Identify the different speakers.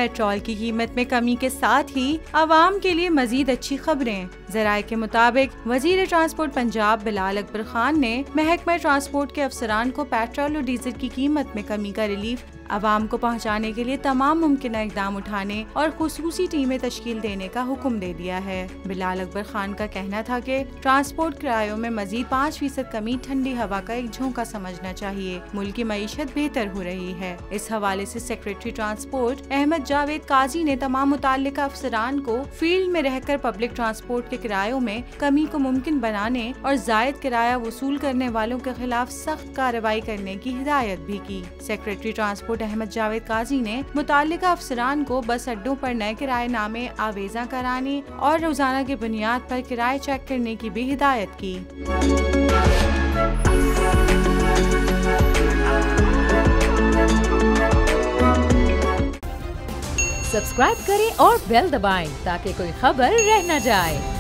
Speaker 1: Petrol की कीमत में कमी के साथ ही आवाम के लिए मजीद अच्छी खबरें। ज़राए के मुताबिक वजीर ट्रांसपोर्ट पंजाब बिलाल अकबर खान ने महकमा ट्रांसपोर्ट के अफसरान को पेट्रोल और डीजल की कीमत में कमी का रिलीफ आवाम को पहुंचाने के लिए तमाम मुमकिन इकदाम उठाने और खुसूसी टीमें तश्कील देने का हुक्म दे दिया है। बिलाल अकबर खान का कहना था कि ट्रांसपोर्ट किरायों में मजीद 5% कमी ठंडी हवा का एक झोंका समझना चाहिए। मुल्क की मईशत बेहतर हो रही है। इस हवाले से सेक्रेटरी ट्रांसपोर्ट अहमद जावेद काजी ने तमाम मुताल्लिका अफसरान को फील्ड में रहकर पब्लिक ट्रांसपोर्ट के किरायों में कमी को मुमकिन बनाने और जायद किराया वसूल करने वालों के खिलाफ सख्त कार्रवाई करने की हिदायत भी की। सेक्रेटरी ट्रांसपोर्ट अहमद जावेद काजी ने मुताल्लिका अफसरान को बस अड्डों पर नए किराएनामे आवेजा कराने और रोजाना की बुनियाद पर किराए चेक करने की भी हिदायत की।
Speaker 2: सब्सक्राइब करें और बेल दबाएं ताकि कोई खबर रह न जाए।